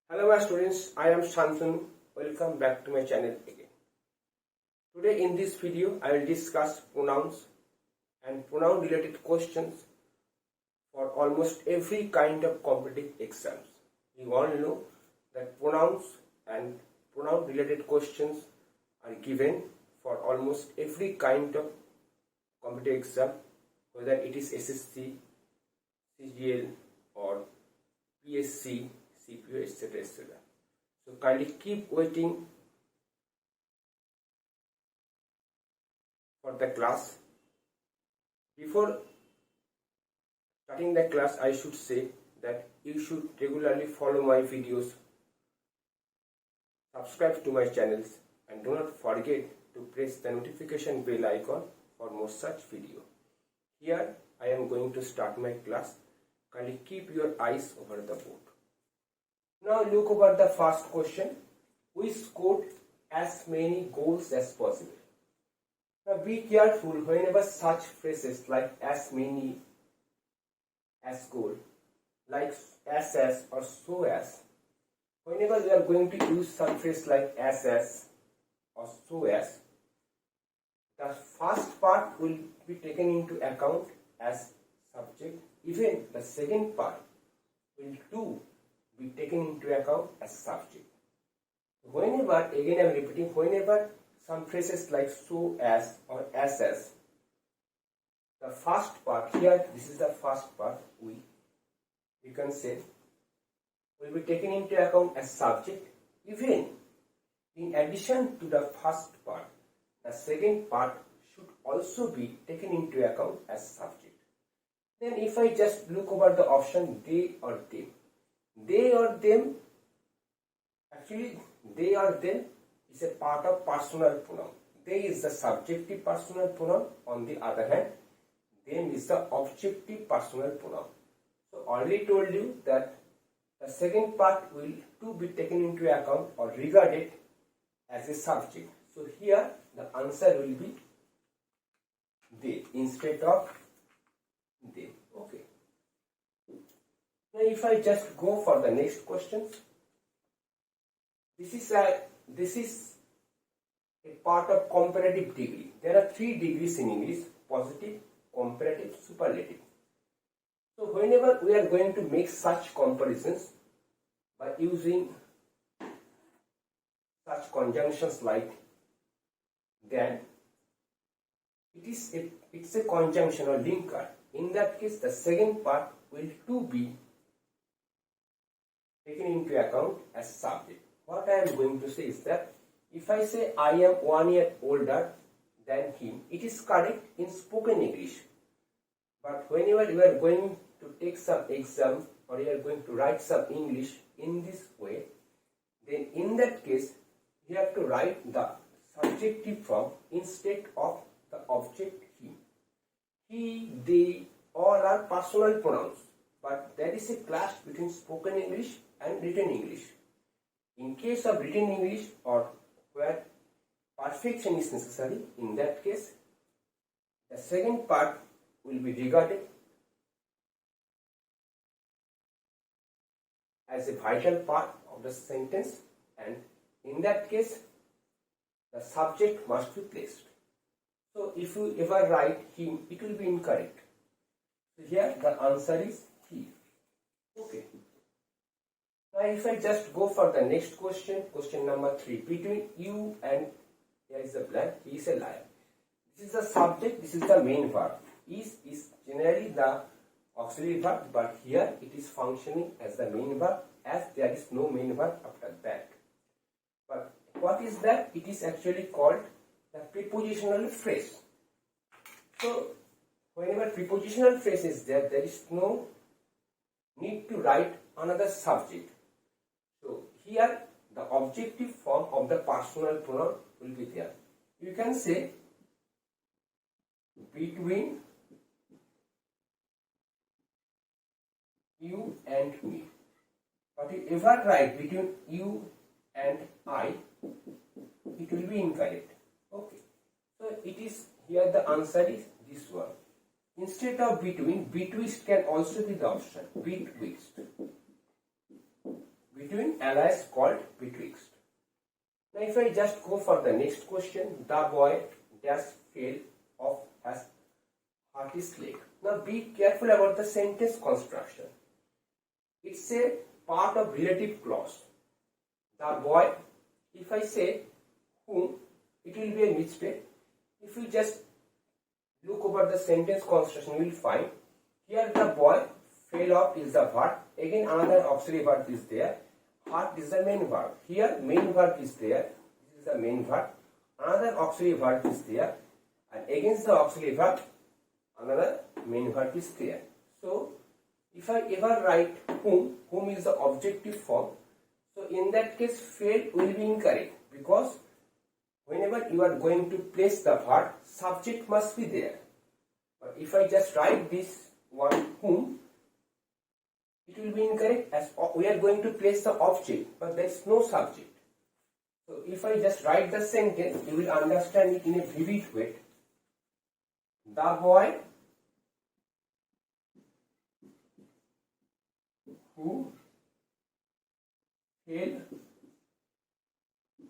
Hello my students, I am Shantanu. Welcome back to my channel again. Today in this video I will discuss pronouns and pronoun related questions for almost every kind of competitive exams. You all know that pronouns and pronoun related questions are given for almost every kind of competitive exam, whether it is SSC, CGL or PSC, CPU, etc. etc. So kindly keep waiting for the class. Before starting the class, I should say that you should regularly follow my videos, subscribe to my channels, and do not forget to press the notification bell icon for more such video. Here I am going to start my class. Kindly keep your eyes over the board. Now look over the first question. We scored as many goals as possible. Now be careful whenever such phrases like as many, as goal, like as or so as. Whenever we are going to use some phrase like as or so as, the first part will be taken into account as subject. Even the second part will too be taken into account as subject. Whenever, again I am repeating, whenever some phrases like so as or as, the first part here, this is the first part, we can say will be taken into account as subject. Even in addition to the first part, the second part should also be taken into account as subject. Then if I just look over the option they or them, they or them, actually they or them is a part of personal pronoun. They is the subjective personal pronoun. On the other hand, them is the objective personal pronoun. So already told you that the second part will too be taken into account or regarded as a subject. So here the answer will be they instead of they. Okay. Now if I just go for the next questions, this is a part of comparative degree. There are 3 degrees in English: positive, comparative, superlative. So whenever we are going to make such comparisons by using such conjunctions like then, it's a conjunction or linker. In that case, the second part will too be taken into account as subject. What I am going to say is that if I say I am 1 year older than him, it is correct in spoken English. But whenever you are going to take some exam or you are going to write some English in this way, then in that case you have to write the subjective form instead of the object he. He, they, all are personal pronouns, but there is a clash between spoken English and written English. In case of written English or where perfection is necessary, in that case, the second part will be regarded as a vital part of the sentence, and in that case, the subject must be placed. So if you ever write him, it will be incorrect. So here the answer is he. Okay. Now if I just go for the next question, question number 3. Between you and, here is a blank, he is a liar. This is the subject, this is the main verb. Is generally the auxiliary verb, but here it is functioning as the main verb, as there is no main verb after that. But what is that? It is actually called the prepositional phrase. So whenever prepositional phrase is there, there is no need to write another subject. So here the objective form of the personal pronoun will be there. You can say between you and me. But if you ever write between you and I, it will be incorrect. Okay. So it is here the answer is this one. Instead of between, betwixt can also be the option. Betwixt. Between an alias called betwixt. Now if I just go for the next question, the boy dash fell off has hurt his leg. Now be careful about the sentence construction. It's a part of relative clause. The boy, if I say whom, it will be a mistake. If you just look over the sentence construction, you will find here the boy fell off is the verb. Again another auxiliary verb is there. Hurt is the main verb. Here main verb is there. This is the main verb. Another auxiliary verb is there. And against the auxiliary verb, another main verb is there. So if I ever write whom is the objective form, so in that case fell will be incorrect, because whenever you are going to place the verb, subject must be there. But if I just write this one whom, it will be incorrect, as we are going to place the object, but there is no subject. So if I just write the sentence, you will understand it in a vivid way. The boy who fell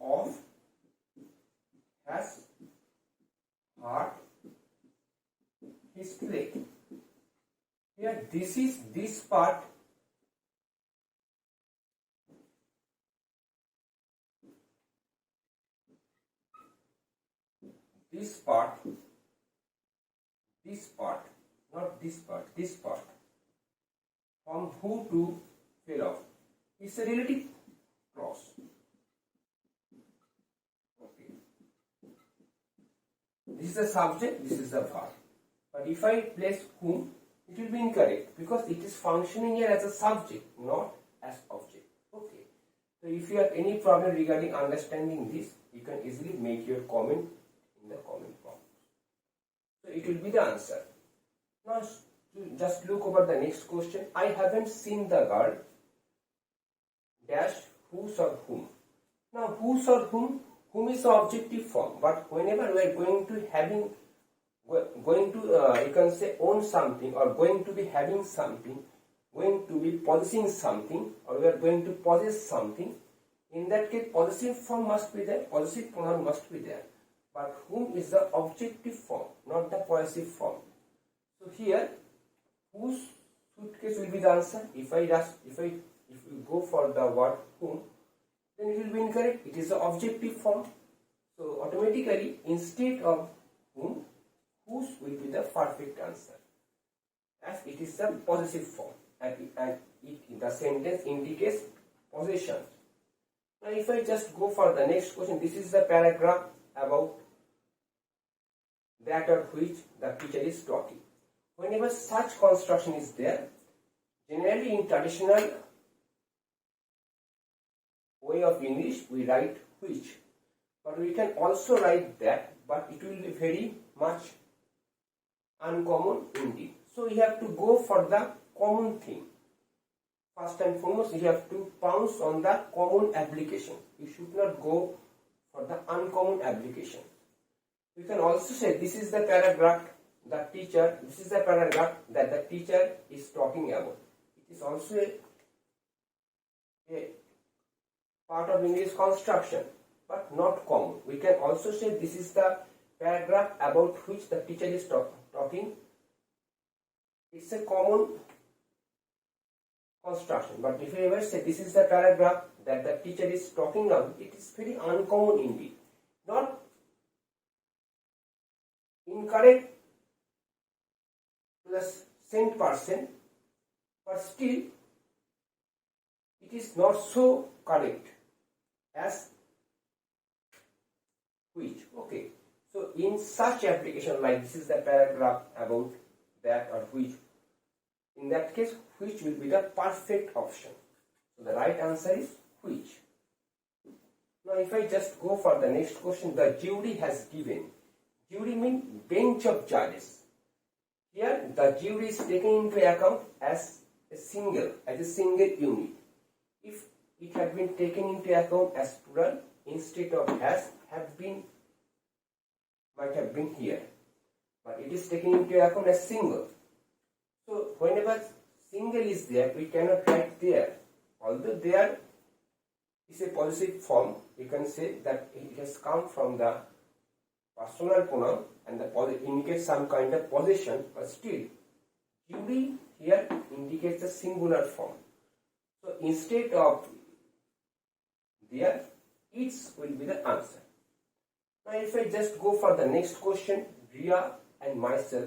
off has hurt his leg. Here this is this part. This part, not this part, this part, from who to fell off. It's a relative clause. Okay. This is the subject, this is the verb. But if I place whom, it will be incorrect, because it is functioning here as a subject, not as object. Okay. So if you have any problem regarding understanding this, you can easily make your comment in the comment box. So it will be the answer. Now just look over the next question. I haven't seen the girl dash whose or whom. Now whose or whom is the objective form, but whenever we are going to you can say own something, or going to be having something, going to be possessing something, or we are going to possess something, in that case possessive form must be there, possessive pronoun must be there. But whom is the objective form, not the possessive form. So here, whose suitcase will be the answer. If we go for the word whom, then it will be incorrect. It is the objective form. So automatically, instead of whom, whose will be the perfect answer, as it is the possessive form, and the sentence indicates possession. Now if I just go for the next question, this is the paragraph about that or which the teacher is talking. Whenever such construction is there, generally in traditional way of English we write which, but we can also write that, but it will be very much uncommon indeed. So you have to go for the common thing. First and foremost, you have to pounce on the common application. You should not go for the uncommon application. You can also say this is the paragraph this is the paragraph that the teacher is talking about. It is also a part of English construction, but not common. We can also say this is the paragraph about which the teacher is talking. It's a common construction, but if you ever say this is the paragraph that the teacher is talking about, it is very uncommon indeed. Not incorrect plus %, but still it is not so correct as which. Okay, so in such application like this is the paragraph about that or which, in that case which will be the perfect option. So the right answer is which. Now if I just go for the next question, the jury has given. Jury means bench of judges. Here the jury is taken into account as a single unit. If it had been taken into account as plural, instead of has, have been, might have been here. But it is taken into account as single. So whenever single is there, we cannot write there. Although there is a possessive form, you can say that it has come from the personal pronoun and the indicates some kind of possession, but still jury here indicates the singular form. So instead of there, its will be the answer. Now if I just go for the next question, Ria and myself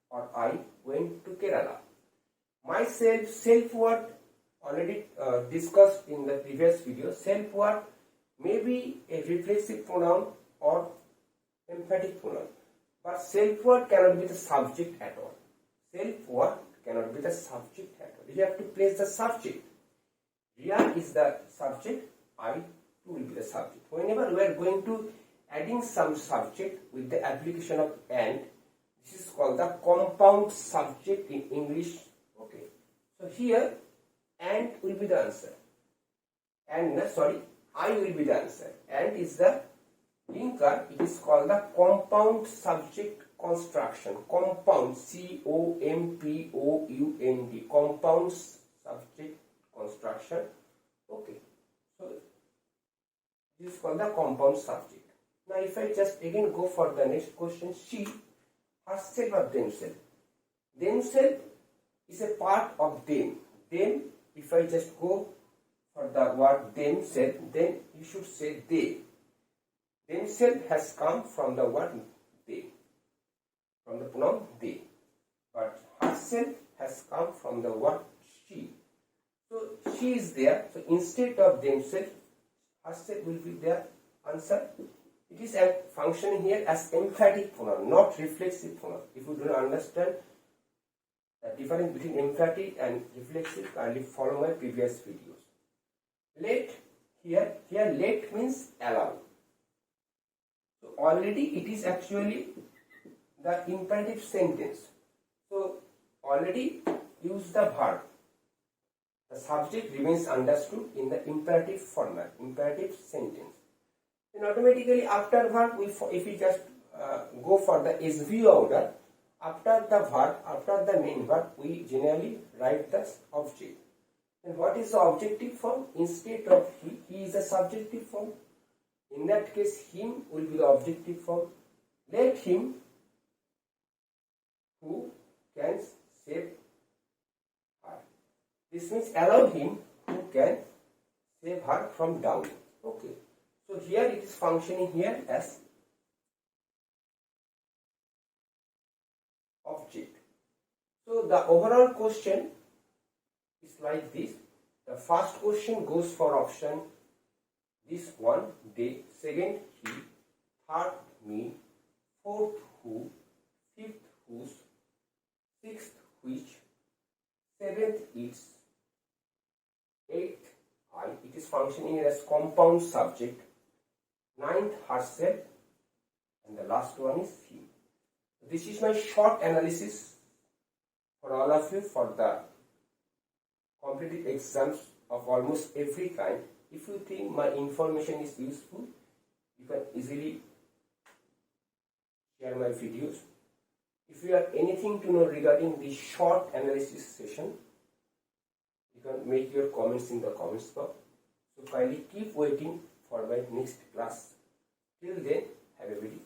or I went to Kerala. Myself, self-word already discussed in the previous video. Self-word may be a reflexive pronoun or emphatic pronoun, but self-word cannot be the subject at all. Self-word cannot be the subject at all. You have to place the subject. Ria is the subject, I will be the subject. Whenever we are going to adding some subject with the application of and, this is called the compound subject in English. Okay. So here and will be the answer. I will be the answer. And is the linker. It is called the compound subject construction. Compound, C-O-M-P-O-U-N-D. Compound subject construction. Okay. So this is called the compound subject. Now if I just again go for the next question, she, herself or themselves. Themselves is a part of them. Them, if I just go for the word themselves, then you should say they. Themselves has come from the word they, from the pronoun they. But herself has come from the word she. So she is there. So instead of themselves, herself will be their answer. It is functioning here as emphatic pronoun, not reflexive pronoun. If you do not understand the difference between emphatic and reflexive, kindly follow my previous videos. Let, here let means allow. So already it is actually the imperative sentence. So already use the verb. The subject remains understood in the imperative format, imperative sentence. Then automatically after verb, if we just go for the SV order, after the verb, after the main verb, we generally write the object. And what is the objective form? Instead of he is the subjective form. In that case, him will be the objective form. Let him who can save her. This means allow him who can save her from drowning. Okay. So here it is functioning here as object. So the overall question is like this. The first question goes for option this one, they, second he, third me, fourth who, fifth whose, sixth which, seventh its, eighth I. It is functioning as compound subject. Ninth herself, and the last one is he. This is my short analysis for all of you for the competitive exams of almost every kind. If you think my information is useful, you can easily share my videos. If you have anything to know regarding this short analysis session, you can make your comments in the comments box. So kindly keep waiting for my next class. Till then, have a very